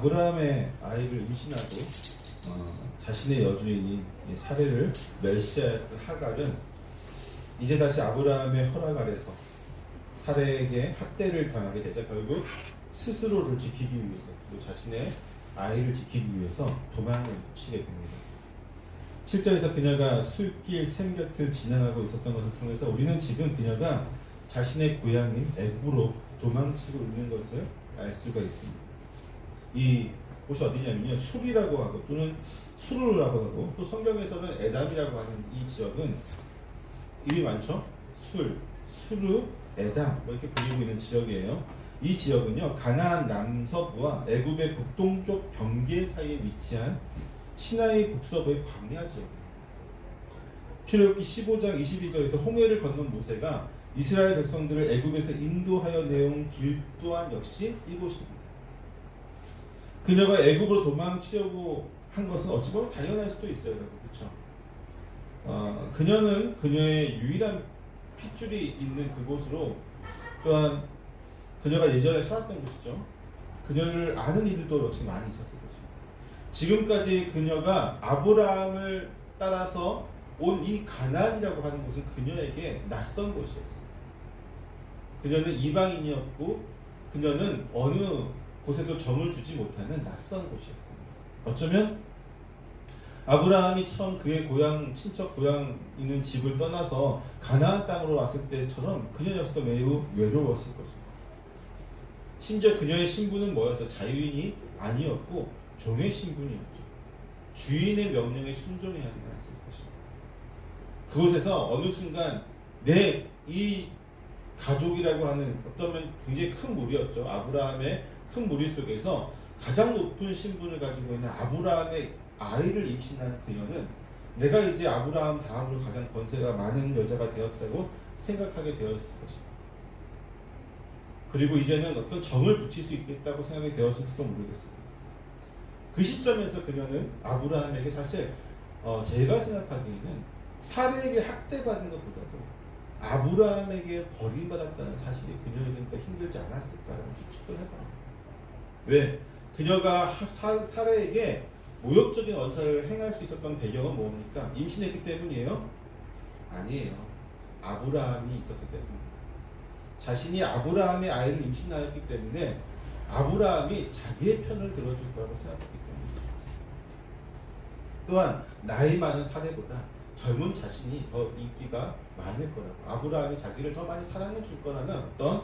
아브라함의 아이를 임신하고 자신의 여주인이 사례를 멸시하였던 하갈은 이제 다시 아브라함의 허락 아래서 사례에게 학대를 당하게 되자 결국 스스로를 지키기 위해서 또 자신의 아이를 지키기 위해서 도망을 치게 됩니다. 7절에서 그녀가 술길 샘 곁을 지나가고 있었던 것을 통해서 우리는 지금 그녀가 자신의 고향인 애굽으로 도망치고 있는 것을 알 수가 있습니다. 이 곳이 어디냐면요, 술이라고 하고 또는 수르라고 하고 또 성경에서는 에담이라고 하는 이 지역은 이름이 많죠. 술, 수르, 에담 뭐 이렇게 불리고 있는 지역이에요. 이 지역은요, 가나안 남서부와 애굽의 북동쪽 경계 사이에 위치한 시나이 북서부의 광야 지역입니다. 출애굽기 15장 22절에서 홍해를 건넌 모세가 이스라엘 백성들을 애굽에서 인도하여 내온 길 또한 역시 이곳입니다. 그녀가 애굽으로 도망치려고 한 것은 어찌 보면 당연할 수도 있어요, 여러분. 그렇죠? 그녀는 그녀의 유일한 핏줄이 있는 그곳으로, 또한 그녀가 예전에 살았던 곳이죠. 그녀를 아는 이들도 역시 많이 있었을 것입니다. 지금까지 그녀가 아브라함을 따라서 온 이 가나안이라고 하는 곳은 그녀에게 낯선 곳이었어요. 그녀는 이방인이었고 그녀는 어느 곳에도 정을 주지 못하는 낯선 곳이었습니다. 어쩌면 아브라함이 처음 그의 고향, 친척 고향 있는 집을 떠나서 가나안 땅으로 왔을 때처럼 그녀 역시도 매우 외로웠을 것입니다. 심지어 그녀의 신분은 뭐였어? 자유인이 아니었고 종의 신분이었죠. 주인의 명령에 순종해야 하는 것입니다. 그곳에서 어느 순간 내 이 가족이라고 하는 어쩌면 굉장히 큰 무리였죠. 아브라함의 큰 무리 속에서 가장 높은 신분을 가지고 있는 아브라함의 아이를 임신한 그녀는 내가 이제 아브라함 다음으로 가장 권세가 많은 여자가 되었다고 생각하게 되었을 것입니다. 그리고 이제는 어떤 정을 붙일 수 있겠다고 생각이 되었을지도 모르겠습니다. 그 시점에서 그녀는 아브라함에게 사실 제가 생각하기에는 사례에게 학대받은 것보다도 아브라함에게 버림받았다는 사실이 그녀에게는 더 힘들지 않았을까라는 추측을 해봐요. 왜? 그녀가 사례에게 모욕적인 언사를 행할 수 있었던 배경은 뭡니까? 임신했기 때문이에요? 아니에요. 아브라함이 있었기 때문입니다. 자신이 아브라함의 아이를 임신하였기 때문에 아브라함이 자기의 편을 들어줄 거라고 생각했기 때문입니다. 또한 나이 많은 사례보다 젊은 자신이 더 인기가 많을 거라고, 아브라함이 자기를 더 많이 사랑해 줄 거라는 어떤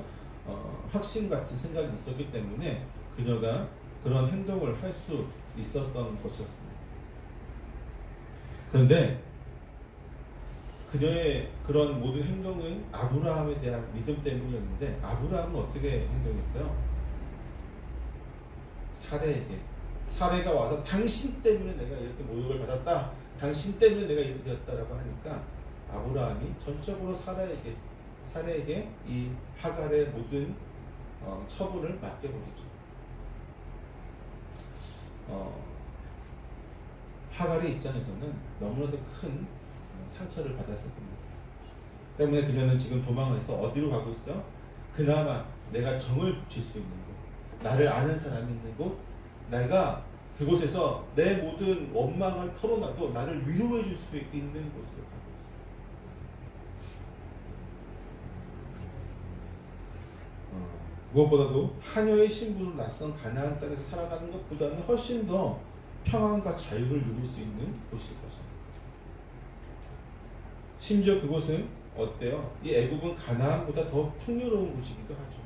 확신 같은 생각이 있었기 때문에 그녀가 그런 행동을 할 수 있었던 것이었습니다. 그런데 그녀의 그런 모든 행동은 아브라함에 대한 믿음 때문이었는데 아브라함은 어떻게 행동했어요? 사례가 와서 당신 때문에 내가 이렇게 모욕을 받았다, 당신 때문에 내가 이렇게 되었다라고 하니까 아브라함이 전적으로 사례에게 이 하갈의 모든 처분을 맡겨버리죠. 하갈의 입장에서는 너무나도 큰 상처를 받았을 겁니다. 때문에 그녀는 지금 도망해서 어디로 가고 있어요? 그나마 내가 정을 붙일 수 있는 곳, 나를 아는 사람이 있는 곳, 내가 그곳에서 내 모든 원망을 털어놔도 나를 위로해 줄 수 있는 곳으로 가고 있어요. 무엇보다도 하녀의 신분으로 낯선 가나안 땅에서 살아가는 것보다는 훨씬 더 평안과 자유를 누릴 수 있는 곳일 것입니다. 심지어 그곳은 어때요? 이 애굽은 가나안보다 더 풍요로운 곳이기도 하죠.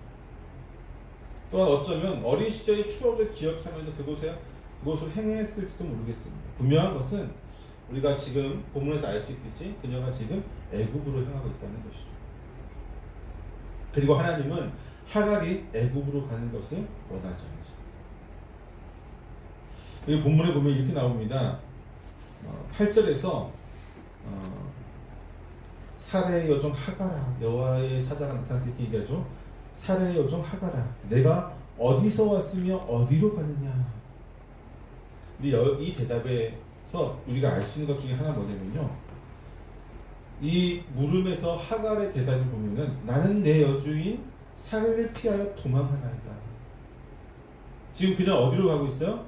또한 어쩌면 어린 시절의 추억을 기억하면서 그곳을 행했을지도 모르겠습니다. 분명한 것은 우리가 지금 본문에서 알 수 있듯이 그녀가 지금 애굽으로 향하고 있다는 것이죠. 그리고 하나님은 하갈이 애굽으로 가는 것을 원하지 않으십니다. 여기 본문에 보면 이렇게 나옵니다. 8절에서 사례의 여종 하갈아, 여호와의 사자가 나타나서 이렇게 얘기하죠. 사례의 여종 하갈아, 내가 어디서 왔으며 어디로 가느냐. 근데 이 대답에서 우리가 알 수 있는 것 중에 하나 뭐냐면요, 이 물음에서 하갈의 대답을 보면은 나는 내 여주인 사례를 피하여 도망하나이다. 지금 그냥 어디로 가고 있어요?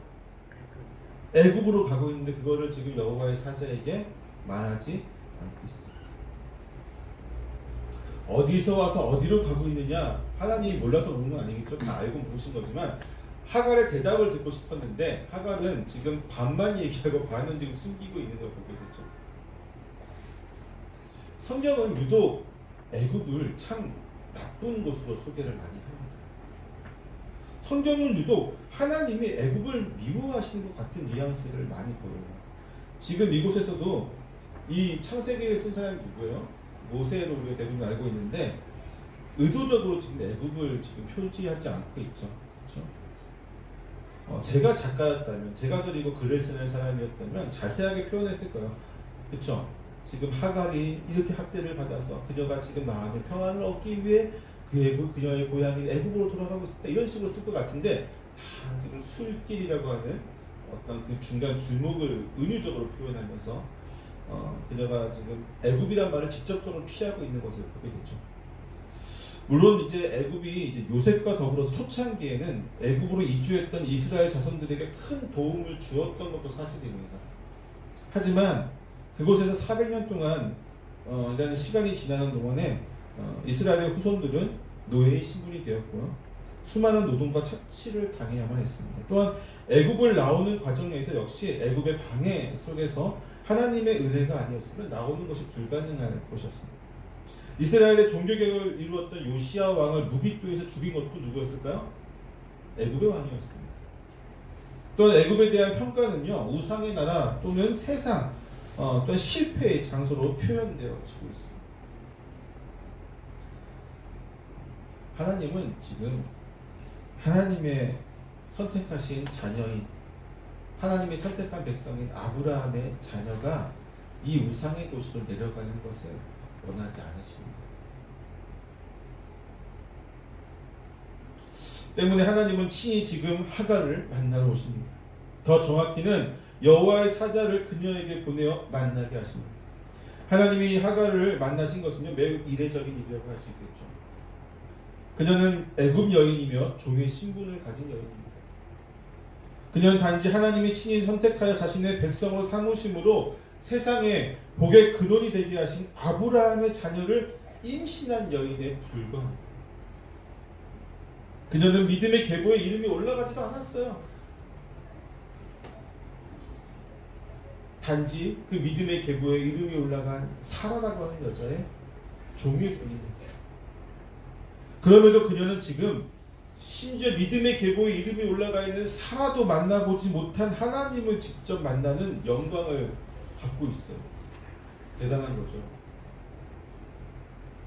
애굽으로 가고 있는데 그거를 지금 여호와의 사자에게 말하지 않고 있어요. 어디서 와서 어디로 가고 있느냐? 하나님이 몰라서 그런 건 아니겠죠. 다 알고 물으신 거지만 하갈의 대답을 듣고 싶었는데 하갈은 지금 반만 얘기하고 반은 지금 숨기고 있는 걸 보게 되죠. 성경은 유독 애굽을 참 나쁜 곳으로 소개를 많이 합니다. 성경은 유독 하나님이 애굽을 미워하시는 것 같은 뉘앙스를 많이 보여요. 지금 이곳에서도 이 창세기를 쓴 사람이 누구예요? 모세로 우리가 대부분 알고 있는데 의도적으로 지금 애굽을 지금 표지하지 않고 있죠. 그렇죠? 제가 작가였다면, 제가 그리고 글을 쓰는 사람이었다면 자세하게 표현했을 거예요. 그렇죠? 지금 하갈이 이렇게 학대를 받아서 그녀가 지금 마음의 평안을 얻기 위해 그녀의 고향인 애굽으로 돌아가고 있었다. 이런 식으로 쓸 것 같은데 다 지금 술길이라고 하는 어떤 그 중간 길목을 은유적으로 표현하면서 그녀가 지금 애굽이란 말을 직접적으로 피하고 있는 것을 보게 되죠. 물론 이제 애굽이 이제 요셉과 더불어서 초창기에는 애굽으로 이주했던 이스라엘 자손들에게 큰 도움을 주었던 것도 사실입니다. 하지만 그곳에서 400년 동안 이라는 시간이 지나는 동안에 이스라엘의 후손들은 노예의 신분이 되었고요. 수많은 노동과 착취를 당해야만 했습니다. 또한 애굽을 나오는 과정에서 역시 애굽의 방해 속에서 하나님의 은혜가 아니었으면 나오는 것이 불가능한 것이었습니다. 이스라엘의 종교개혁을 이루었던 요시야 왕을 무기토에서 죽인 것도 누구였을까요? 애굽의 왕이었습니다. 또한 애굽에 대한 평가는요, 우상의 나라 또는 세상, 또는 실패의 장소로 표현되어지고 있습니다. 하나님은 지금 하나님의 선택하신 자녀인, 하나님이 선택한 백성인 아브라함의 자녀가 이 우상의 도시로 내려가는 것을 원하지 않으십니다. 때문에 하나님은 친히 지금 하갈을 만나러 오십니다. 더 정확히는 여호와의 사자를 그녀에게 보내어 만나게 하십니다. 하나님이 하갈을 만나신 것은요, 매우 이례적인 일이라고 할 수 있겠죠. 그녀는 애굽 여인이며 종의 신분을 가진 여인입니다. 그녀는 단지 하나님이 친히 선택하여 자신의 백성으로 삼으심으로 세상에 복의 근원이 되게 하신 아브라함의 자녀를 임신한 여인에 불과합니다. 그녀는 믿음의 계보에 이름이 올라가지도 않았어요. 단지 그 믿음의 계보에 이름이 올라간 사라라고 하는 여자의 종일 뿐입니다. 그럼에도 그녀는 지금 심지어 믿음의 계보에 이름이 올라가 있는 사라도 만나보지 못한 하나님을 직접 만나는 영광을 받고 있어요. 대단한 거죠.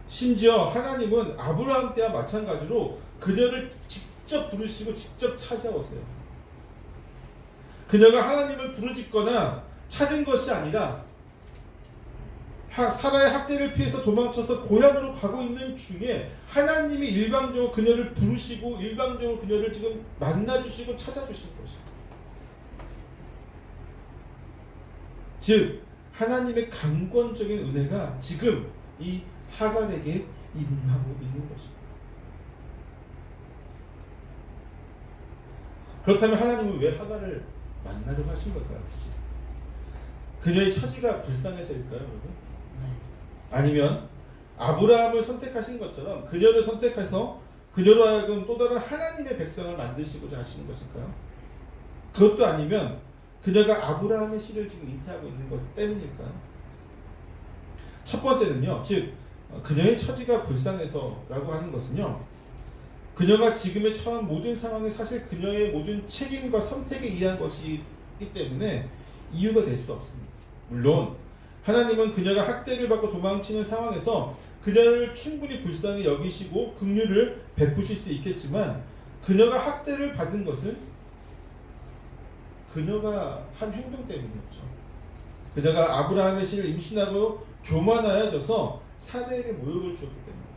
심지어 하나님은 아브라함 때와 마찬가지로 그녀를 직접 부르시고 직접 찾아오세요. 그녀가 하나님을 부르짖거나 찾은 것이 아니라 사라의 학대를 피해서 도망쳐서 고향으로 가고 있는 중에 하나님이 일방적으로 그녀를 부르시고 일방적으로 그녀를 지금 만나주시고 찾아주신 것입니다. 즉 하나님의 강권적인 은혜가 지금 이 하갈에게 임하고 있는 것입니다. 그렇다면 하나님은 왜 하갈을 만나려고 하신 걸까요? 그녀의 처지가 불쌍해서일까요, 여러분? 아니면 아브라함을 선택하신 것처럼 그녀를 선택해서 그녀로 하여금 또 다른 하나님의 백성을 만드시고자 하시는 것일까요? 그것도 아니면 그녀가 아브라함의 씨를 지금 잉태하고 있는 것 때문일까요? 첫 번째는요, 즉 그녀의 처지가 불쌍해서라고 하는 것은요, 그녀가 지금에 처한 모든 상황이 사실 그녀의 모든 책임과 선택에 의한 것이기 때문에 이유가 될 수 없습니다. 물론 하나님은 그녀가 학대를 받고 도망치는 상황에서 그녀를 충분히 불쌍히 여기시고 긍휼을 베푸실 수 있겠지만 그녀가 학대를 받은 것은 그녀가 한 행동 때문이었죠. 그녀가 아브라함의 씨를 임신하고 교만하여져서 사례에게 모욕을 주었기 때문입니다.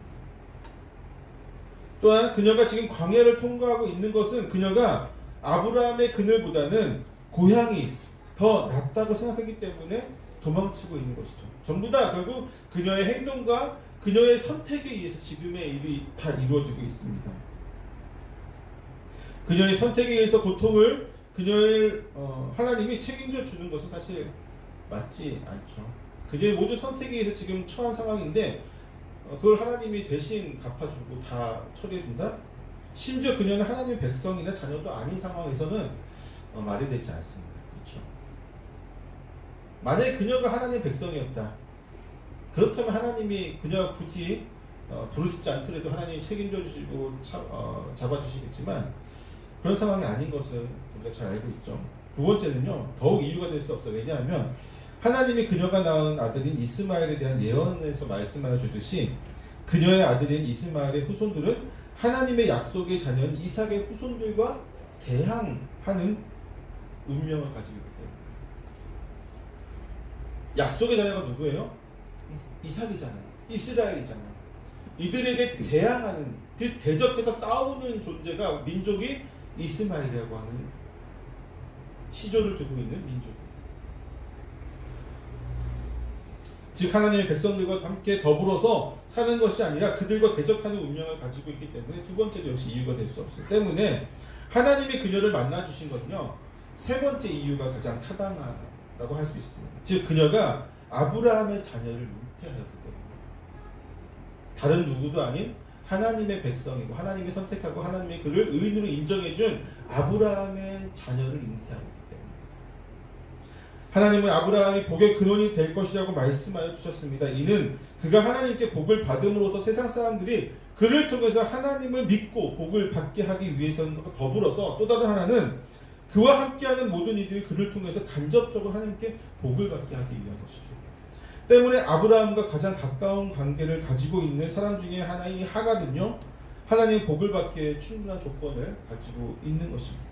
또한 그녀가 지금 광야를 통과하고 있는 것은 그녀가 아브라함의 그늘보다는 고향이 더 낫다고 생각하기 때문에 도망치고 있는 것이죠. 전부 다 결국 그녀의 행동과 그녀의 선택에 의해서 지금의 일이 다 이루어지고 있습니다. 그녀의 선택에 의해서 고통을 그녀의 하나님이 책임져 주는 것은 사실 맞지 않죠. 그녀의 모든 선택에 의해서 지금 처한 상황인데 그걸 하나님이 대신 갚아주고 다 처리해준다? 심지어 그녀는 하나님의 백성이나 자녀도 아닌 상황에서는 말이 되지 않습니다. 그렇죠? 만약에 그녀가 하나님의 백성이었다. 그렇다면 하나님이 그녀가 굳이 부르짖지 않더라도 하나님이 책임져 주시고 잡아주시겠지만 그런 상황이 아닌 것을 우리가 잘 알고 있죠. 두 번째는요, 더욱 이유가 될 수 없어요. 왜냐하면 하나님이 그녀가 낳은 아들인 이스마엘에 대한 예언에서 말씀하여 주듯이 그녀의 아들인 이스마엘의 후손들은 하나님의 약속의 자녀인 이삭의 후손들과 대항하는 운명을 가지고 있기 때문에. 약속의 자녀가 누구예요? 이삭이잖아요. 이스라엘이잖아요. 이들에게 대항하는, 대적해서 싸우는 존재가 민족이 이스마엘이라고 하는 시조를 두고 있는 민족이에요. 즉 하나님의 백성들과 함께 더불어서 사는 것이 아니라 그들과 대적하는 운명을 가지고 있기 때문에 두 번째도 역시 이유가 될 수 없어요. 때문에 하나님이 그녀를 만나 주신 것은요, 세 번째 이유가 가장 타당하다고 할 수 있습니다. 즉 그녀가 아브라함의 자녀를 잉태하였기 때문에 다른 누구도 아닌 하나님의 백성이고 하나님이 선택하고 하나님이 그를 의인으로 인정해준 아브라함의 자녀를 잉태하였기 때문에 하나님은 아브라함이 복의 근원이 될 것이라고 말씀하여 주셨습니다. 이는 그가 하나님께 복을 받음으로써 세상 사람들이 그를 통해서 하나님을 믿고 복을 받게 하기 위해서는 더불어서 또 다른 하나는 그와 함께하는 모든 이들이 그를 통해서 간접적으로 하나님께 복을 받게 하기 위한 것이죠. 때문에 아브라함과 가장 가까운 관계를 가지고 있는 사람 중에 하나인 하갈은요, 하나님의 복을 받기에 충분한 조건을 가지고 있는 것입니다.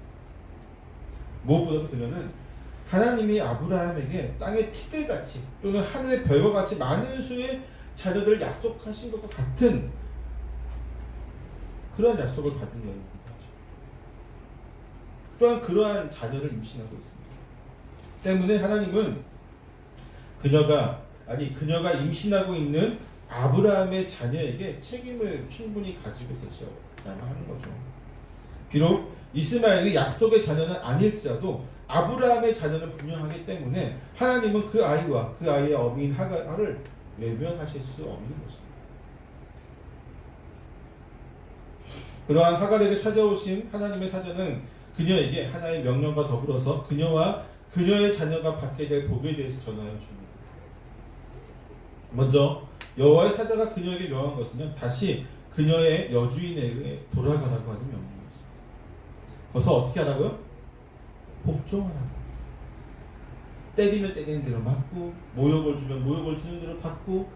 무엇보다도 그녀는 하나님이 아브라함에게 땅의 티끌같이 또는 하늘의 별과 같이 많은 수의 자녀들을 약속하신 것과 같은 그러한 약속을 받은 여인입니다. 또한 그러한 자녀를 임신하고 있습니다. 때문에 하나님은 그녀가 임신하고 있는 아브라함의 자녀에게 책임을 충분히 가지고 계셔야만 하는 거죠. 비록 이스마엘이 약속의 자녀는 아닐지라도 아브라함의 자녀는 분명하기 때문에 하나님은 그 아이와 그 아이의 어미인 하갈을 외면하실 수 없는 것입니다. 그러한 하갈에게 찾아오신 하나님의 사자는 그녀에게 하나의 명령과 더불어서 그녀와 그녀의 자녀가 받게 될 복에 대해서 전하여 줍니다. 먼저 여호와의 사자가 그녀에게 명한 것은요, 다시 그녀의 여주인에게 돌아가라고 하는 명령이었습니다. 그래서 어떻게 하라고요? 복종하라고. 때리면 때리는 대로 맞고, 모욕을 주면 모욕을 주는 대로 받고,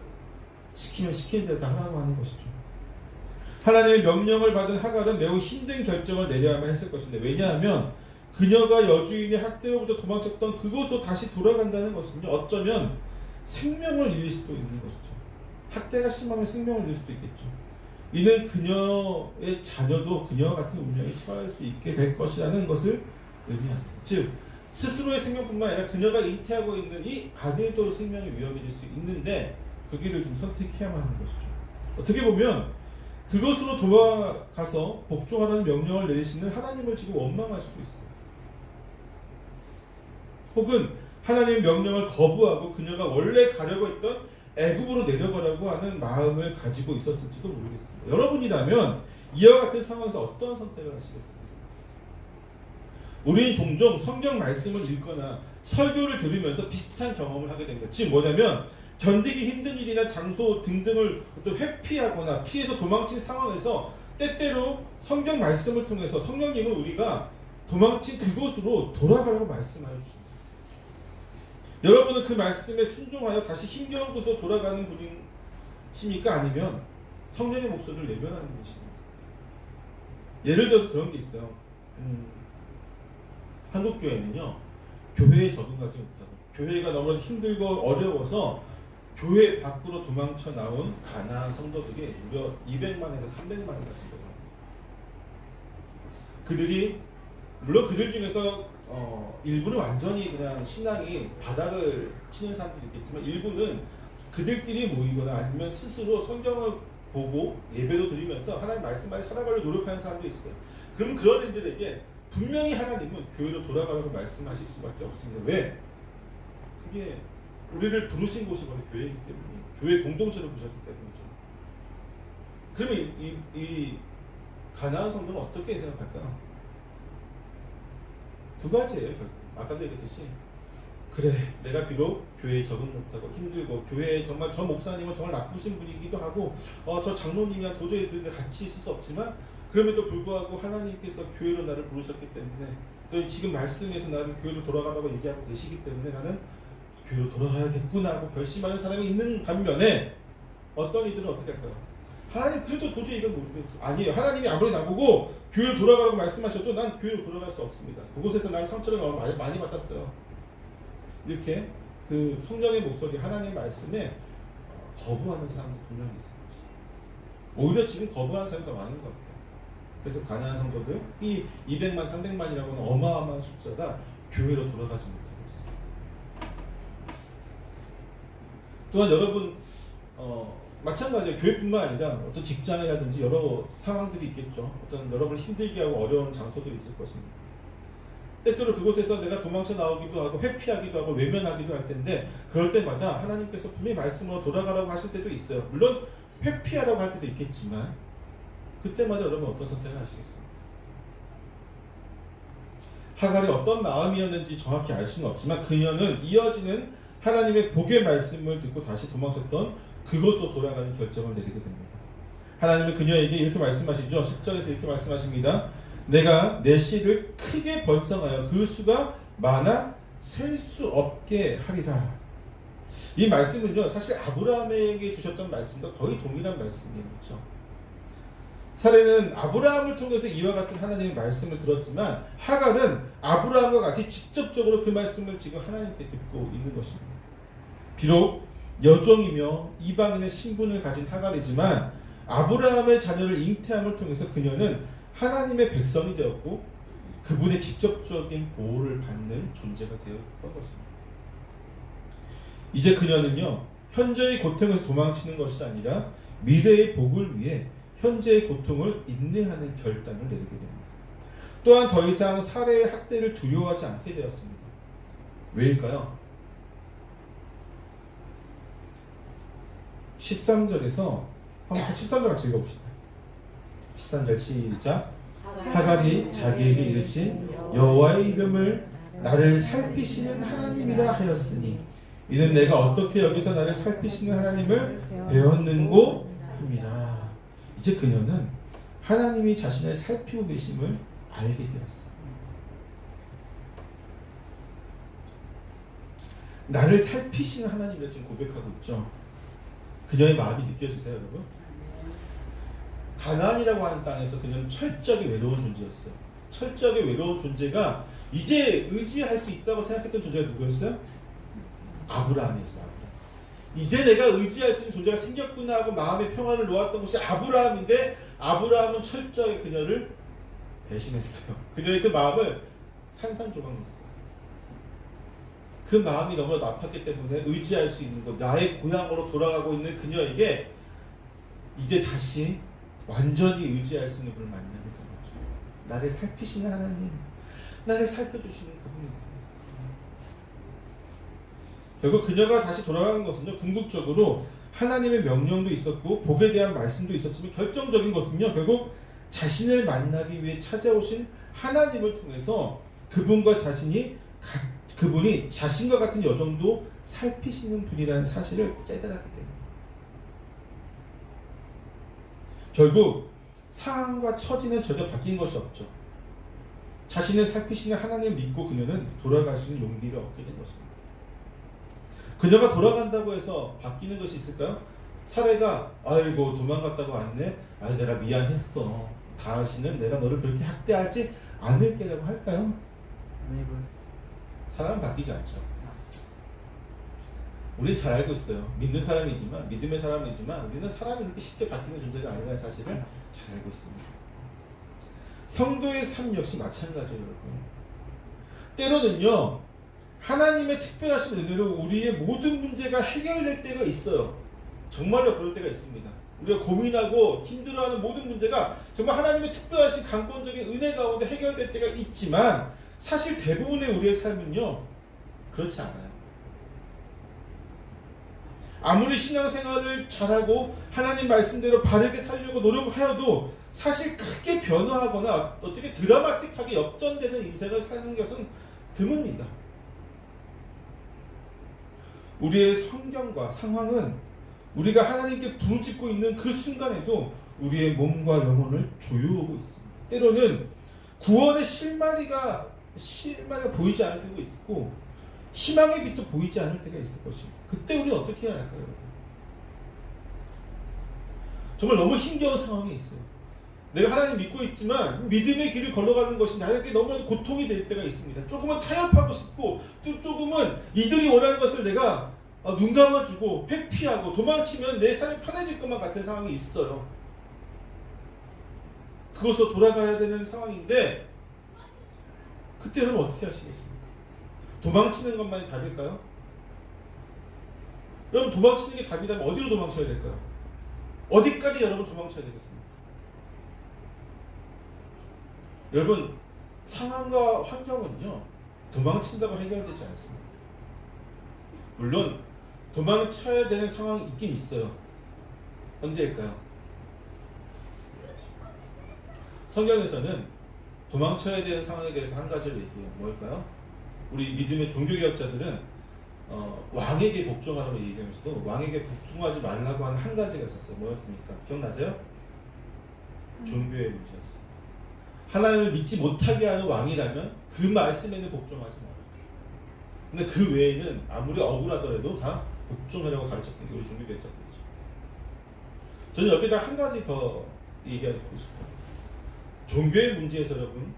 시키면 시키는 대로 다 하라고 하는 것이죠. 하나님의 명령을 받은 하갈은 매우 힘든 결정을 내려야만 했을 것인데, 왜냐하면 그녀가 여주인의 학대로부터 도망쳤던 그곳으로 다시 돌아간다는 것은요, 어쩌면 생명을 잃을 수도 있는 것이죠. 학대가 심하면 생명을 잃을 수도 있겠죠. 이는 그녀의 자녀도 그녀와 같은 운명에 처할 수 있게 될 것이라는 것을 의미합니다. 즉 스스로의 생명뿐만 아니라 그녀가 잉태하고 있는 이 아들도 생명이 위험해질 수 있는데 그 길을 좀 선택해야만 하는 것이죠. 어떻게 보면 그것으로 돌아가서 복종하라는 명령을 내리시는 하나님을 지금 원망할 수도 있어요. 혹은 하나님의 명령을 거부하고 그녀가 원래 가려고 했던 애굽으로 내려가라고 하는 마음을 가지고 있었을지도 모르겠습니다. 여러분이라면 이와 같은 상황에서 어떤 선택을 하시겠습니까? 우리는 종종 성경 말씀을 읽거나 설교를 들으면서 비슷한 경험을 하게 됩니다. 즉 뭐냐면 견디기 힘든 일이나 장소 등등을 어떤 회피하거나 피해서 도망친 상황에서 때때로 성경 말씀을 통해서 성령님은 우리가 도망친 그곳으로 돌아가라고 말씀하여 주십니다. 여러분은 그 말씀에 순종하여 다시 힘겨운 곳으로 돌아가는 분이십니까? 아니면 성령의 목소리를 내변하는 분이십니까? 예를 들어서 그런 게 있어요. 한국 교회는요, 교회에 적응하지 못하고 교회가 너무 힘들고 어려워서 교회 밖으로 도망쳐 나온 가나안 성도들이 무려 200만에서 300만이나 됩니다. 그들이 물론 그들 중에서 일부는 완전히 그냥 신앙이 바닥을 치는 사람들이 있겠지만 일부는 그들끼리 모이거나 아니면 스스로 성경을 보고 예배도 드리면서 하나님 말씀을 살아가려고 노력하는 사람도 있어요. 그럼 그런 이들에게 분명히 하나님은 교회로 돌아가라고 말씀하실 수밖에 없습니다. 왜? 그게 우리를 부르신 곳이 바로 교회이기 때문에, 교회 공동체로 부르셨기 때문이죠. 그러면 이 가나안 성도는 어떻게 생각할까요? 두 가지예요. 아까도 얘기했듯이, 그래, 내가 비록 교회에 적응 못하고 힘들고, 교회에 정말 저 목사님은 정말 나쁘신 분이기도 하고, 저 장로님이랑 도저히 같이 있을 수 없지만, 그럼에도 불구하고 하나님께서 교회로 나를 부르셨기 때문에, 또 지금 말씀에서 나를 교회로 돌아가라고 얘기하고 계시기 때문에 나는 교회로 돌아가야겠구나 하고 결심하는 사람이 있는 반면에, 어떤 이들은 어떻게 할까요? 하나님, 그래도 도저히 이건 모르겠어. 아니에요. 하나님이 아무리 나보고 교회로 돌아가라고 말씀하셔도 난 교회로 돌아갈 수 없습니다. 그곳에서 난 상처를 너무 많이 받았어요. 이렇게 그 성령의 목소리, 하나님의 말씀에 거부하는 사람도 분명히 있어요. 오히려 지금 거부하는 사람이 더 많은 것 같아요. 그래서 가나안 성도들, 이 200만, 300만이라고 하는 어마어마한 숫자가 교회로 돌아가지 못하고 있어요. 또한 여러분, 마찬가지예요. 교회뿐만 아니라 어떤 직장이라든지 여러 상황들이 있겠죠. 어떤 여러분을 힘들게 하고 어려운 장소들이 있을 것입니다. 때때로 그곳에서 내가 도망쳐 나오기도 하고 회피하기도 하고 외면하기도 할 텐데, 그럴 때마다 하나님께서 분명히 말씀으로 돌아가라고 하실 때도 있어요. 물론 회피하라고 할 때도 있겠지만, 그때마다 여러분 어떤 선택을 하시겠어요? 하갈이 어떤 마음이었는지 정확히 알 수는 없지만, 그녀는 이어지는 하나님의 복의 말씀을 듣고 다시 도망쳤던 그곳으로 돌아가는 결정을 내리게 됩니다. 하나님은 그녀에게 이렇게 말씀하시죠. 10절에서 이렇게 말씀하십니다. 내가 내 씨를 크게 번성하여 그 수가 많아 셀 수 없게 하리라. 이 말씀은요, 사실 아브라함에게 주셨던 말씀과 거의 동일한 말씀이에요. 그렇죠? 사례는 아브라함을 통해서 이와 같은 하나님의 말씀을 들었지만, 하갈은 아브라함과 같이 직접적으로 그 말씀을 지금 하나님께 듣고 있는 것입니다. 비록 여종이며 이방인의 신분을 가진 하갈이지만, 아브라함의 자녀를 잉태함을 통해서 그녀는 하나님의 백성이 되었고, 그분의 직접적인 보호를 받는 존재가 되었던 것입니다. 이제 그녀는요, 현재의 고통에서 도망치는 것이 아니라 미래의 복을 위해 현재의 고통을 인내하는 결단을 내리게 됩니다. 또한 더 이상 살해의 학대를 두려워하지 않게 되었습니다. 왜일까요? 13절에서 한번 13절 같이 읽어봅시다. 13절 시작. 하갈이 자기에게 이르신 여호와의 이름을 나를 살피시는 하나님이라 하였으니, 이는 내가 어떻게 여기서 나를 살피시는 하나님을 배웠는고 함이라. 이제 그녀는 하나님이 자신을 살피고 계심을 알게 되었어요. 나를 살피시는 하나님을 지금 고백하고 있죠. 그녀의 마음이 느껴지세요, 여러분? 가나안이라고 하는 땅에서 그녀는 철저하게 외로운 존재였어요. 철저하게 외로운 존재가 이제 의지할 수 있다고 생각했던 존재가 누구였어요? 아브라함이었어요. 아브라함. 이제 내가 의지할 수 있는 존재가 생겼구나 하고 마음의 평안을 놓았던 것이 아브라함인데, 아브라함은 철저하게 그녀를 배신했어요. 그녀의 그 마음을 산산조각냈어요. 그 마음이 너무나도 아팠기 때문에 의지할 수 있는 것, 나의 고향으로 돌아가고 있는 그녀에게 이제 다시 완전히 의지할 수 있는 분을 만나게 된 거죠. 나를 살피시는 하나님, 나를 살펴주시는 그분입니다. 결국 그녀가 다시 돌아간 것은요, 궁극적으로 하나님의 명령도 있었고 복에 대한 말씀도 있었지만, 결정적인 것은요, 결국 자신을 만나기 위해 찾아오신 하나님을 통해서 그분이 자신과 같은 여정도 살피시는 분이라는 사실을 깨달았기 때문입니다. 결국 상황과 처지는 전혀 바뀐 것이 없죠. 자신을 살피시는 하나님을 믿고 그녀는 돌아갈 수 있는 용기를 얻게 된 것입니다. 그녀가 돌아간다고 해서 바뀌는 것이 있을까요? 사례가 아이고 도망갔다고 왔네, 내가 미안했어, 다시는 내가 너를 그렇게 학대하지 않을게라고 할까요? 사람은 바뀌지 않죠. 우린 잘 알고 있어요. 믿는 사람이지만, 믿음의 사람이지만 우리는 사람이 그렇게 쉽게 바뀌는 존재가 아니라는 사실을 잘 알고 있습니다. 성도의 삶 역시 마찬가지예요, 여러분. 때로는요, 하나님의 특별하신 은혜로 우리의 모든 문제가 해결될 때가 있어요. 정말로 그럴 때가 있습니다. 우리가 고민하고 힘들어하는 모든 문제가 정말 하나님의 특별하신 강권적인 은혜 가운데 해결될 때가 있지만 사실 대부분의 우리의 삶은요 그렇지 않아요. 아무리 신앙생활을 잘하고 하나님 말씀대로 바르게 살려고 노력하여도 사실 크게 변화하거나 어떻게 드라마틱하게 역전되는 인생을 사는 것은 드뭅니다. 우리의 환경과 상황은 우리가 하나님께 부르짖고 있는 그 순간에도 우리의 몸과 영혼을 조여오고 있습니다. 때로는 구원의 실마리가 보이지 않을 때도 있고 희망의 빛도 보이지 않을 때가 있을 것입니다. 그때 우리는 어떻게 해야 할까요? 정말 너무 힘겨운 상황이 있어요. 내가 하나님 믿고 있지만 믿음의 길을 걸어가는 것이 나에게 너무 고통이 될 때가 있습니다. 조금은 타협하고 싶고 또 조금은 이들이 원하는 것을 내가 눈 감아주고 회피하고 도망치면 내 삶이 편해질 것만 같은 상황이 있어요. 그것으로 돌아가야 되는 상황인데 그때 여러분 어떻게 하시겠습니까? 도망치는 것만이 답일까요? 여러분 도망치는 게 답이라면 어디로 도망쳐야 될까요? 어디까지 여러분 도망쳐야 되겠습니까? 여러분 상황과 환경은요 도망친다고 해결되지 않습니다. 물론 도망쳐야 되는 상황이 있긴 있어요. 언제일까요? 성경에서는 도망쳐야 되는 상황에 대해서 한 가지를 얘기해요. 뭘까요? 우리 믿음의 종교개혁자들은 왕에게 복종하라고 얘기하면서도 왕에게 복종하지 말라고 하는 한 가지가 있었어요. 뭐였습니까? 기억나세요? 종교의 문제였어요. 하나님을 믿지 못하게 하는 왕이라면 그 말씀에는 복종하지 말아요. 근데 그 외에는 아무리 억울하더라도 다 복종하라고 가르쳤던 게 우리 종교개혁자들이죠. 저는 여기다 한 가지 더 얘기하고 싶어요. 종교의 문제에서 여러분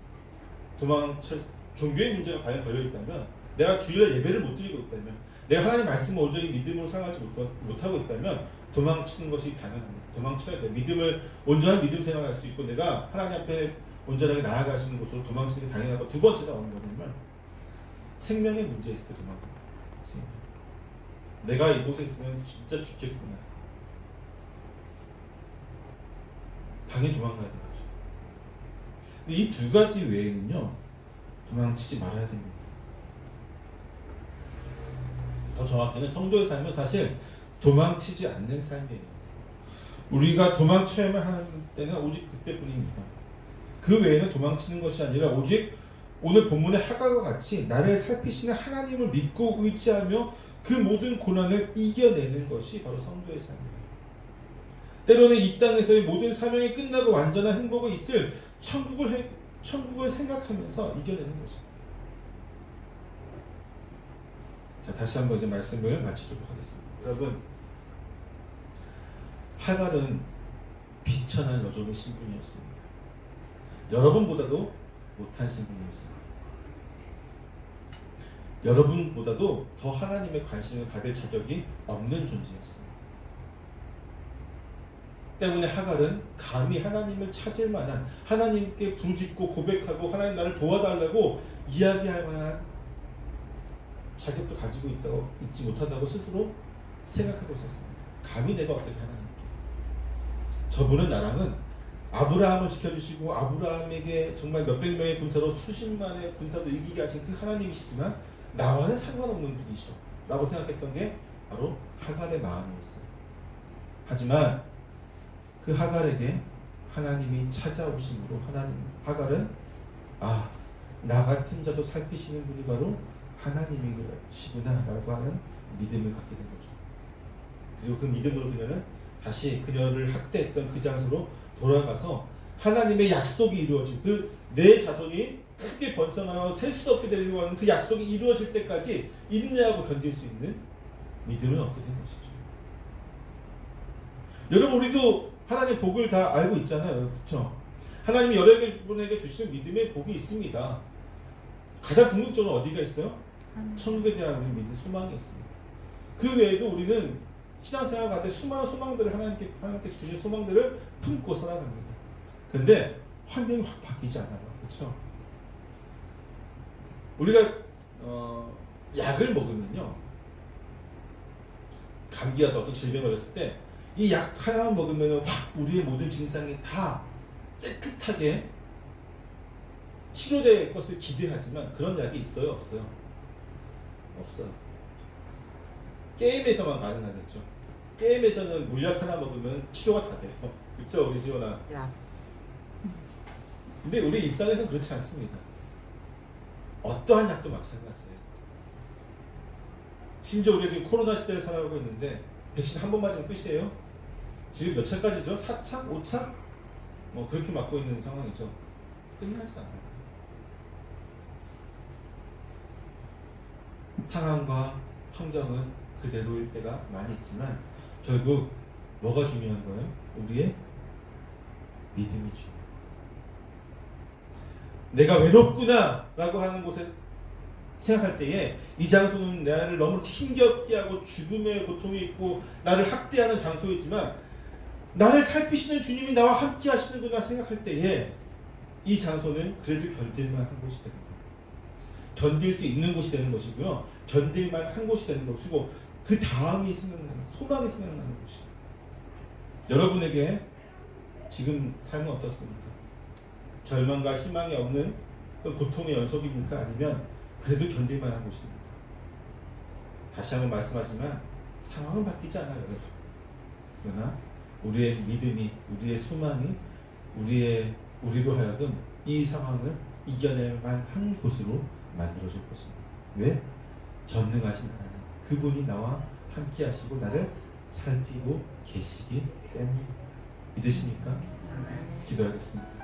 종교의 문제가 과연 걸려있다면 내가 주일날 예배를 못 드리고 있다면 내가 하나님 말씀을 온전히 믿음으로 생각하지 못하고 있다면 도망치는 것이 당연합니다. 도망쳐야 돼요. 온전한 믿음 생활할 수 있고 내가 하나님 앞에 온전하게 나아갈 수 있는 곳으로 도망치는 게 당연하고 두 번째가 어느 거냐면 생명의 문제 있을 때 도망갑니다. 내가 이곳에 있으면 진짜 죽겠구나. 당연히 도망가야 되는 거죠. 이 두 가지 외에는요 도망치지 말아야 됩니다. 더 정확히는 성도의 삶은 사실 도망치지 않는 삶이에요. 우리가 도망쳐야만 하는 때는 오직 그때뿐입니다. 그 외에는 도망치는 것이 아니라 오직 오늘 본문의 하갈과 같이 나를 살피시는 하나님을 믿고 의지하며 그 모든 고난을 이겨내는 것이 바로 성도의 삶이에요. 때로는 이 땅에서의 모든 사명이 끝나고 완전한 행복이 있을 천국을 생각하면서 이겨내는 것입니다. 자, 다시 한번 이제 말씀을 마치도록 하겠습니다. 여러분, 하갈은 비천한 여종의 신분이었습니다. 여러분보다도 못한 신분이었습니다. 여러분보다도 더 하나님의 관심을 받을 자격이 없는 존재였습니다. 때문에 하갈은 감히 하나님을 찾을 만한 하나님께 부르짖고 고백하고 하나님 나를 도와달라고 이야기할 만한 자격도 가지고 있지 못하다고 스스로 생각하고 있었습니다. 감히 내가 어떻게 하나님께 저분은 나랑은 아브라함을 지켜주시고 아브라함에게 정말 몇백 명의 군사로 수십만의 군사도 이기게 하신 그 하나님이시지만 나와는 상관없는 분이시오 라고 생각했던 게 바로 하갈의 마음이었어요. 하지만 그 하갈에게 하나님이 찾아오심으로 하갈은 나 같은 자도 살피시는 분이 바로 하나님이시구나 라고 하는 믿음을 갖게 된 거죠. 그리고 그 믿음으로 그녀는 다시 그녀를 학대했던 그 장소로 돌아가서 하나님의 약속이 이루어진 내 자손이 크게 번성하여 셀 수 없게 되려고 하는 그 약속이 이루어질 때까지 인내하고 견딜 수 있는 믿음을 얻게 된 것이죠. 여러분, 우리도 하나님의 복을 다 알고 있잖아요. 그렇죠? 하나님이 여러분에게 주시는 믿음의 복이 있습니다. 가장 궁극적으로 어디가 있어요? 천국에 대한 우리 믿음 소망이 있습니다. 그 외에도 우리는 신앙생활 가운데 수많은 소망들을 하나님께서 주신 소망들을 품고 살아갑니다. 그런데 환경이 확 바뀌지 않아요. 그렇죠? 우리가 약을 먹으면요, 감기가 어떤 질병을 걸렸을 때 이 약 하나만 먹으면 확 우리의 모든 증상이 다 깨끗하게 치료될 것을 기대하지만 그런 약이 있어요? 없어요? 없어요. 게임에서만 가능하겠죠. 게임에서는 물약 하나 먹으면 치료가 다 돼요. 그렇죠, 우리 지원아? 야. 근데 우리 일상에서는 그렇지 않습니다. 어떠한 약도 마찬가지예요. 심지어 우리가 지금 코로나 시대를 살아가고 있는데 백신 한 번 맞으면 끝이에요. 지금 몇 차까지죠? 4차? 5차? 뭐 그렇게 맞고 있는 상황이죠. 끝나지 않아요. 상황과 환경은 그대로일 때가 많이 있지만 결국 뭐가 중요한 거예요? 우리의 믿음이 중요해요. 내가 외롭구나 라고 하는 곳에 생각할 때에 이 장소는 나를 너무 힘겹게 하고 죽음의 고통이 있고 나를 학대하는 장소이지만 나를 살피시는 주님이 나와 함께 하시는구나 생각할 때에 이 장소는 그래도 견딜만한 곳이 되는 거예요. 견딜 수 있는 곳이 되는 것이고요. 견딜만한 곳이 되는 것이고 그 다음이 생각나는, 소망이 생각나는 곳이에요. 여러분에게 지금 삶은 어떻습니까? 절망과 희망이 없는 그 고통의 연속입니까? 아니면 그래도 견딜만한 곳입니까? 다시 한번 말씀하지만 상황은 바뀌지 않아요, 여러분. 그러나 우리의 믿음이, 우리의 소망이 우리로 하여금 이 상황을 이겨낼 만한 곳으로 만들어줄 것입니다. 왜? 전능하신 하나님, 그분이 나와 함께 하시고 나를 살피고 계시기 때문입니다. 믿으십니까? 기도하겠습니다.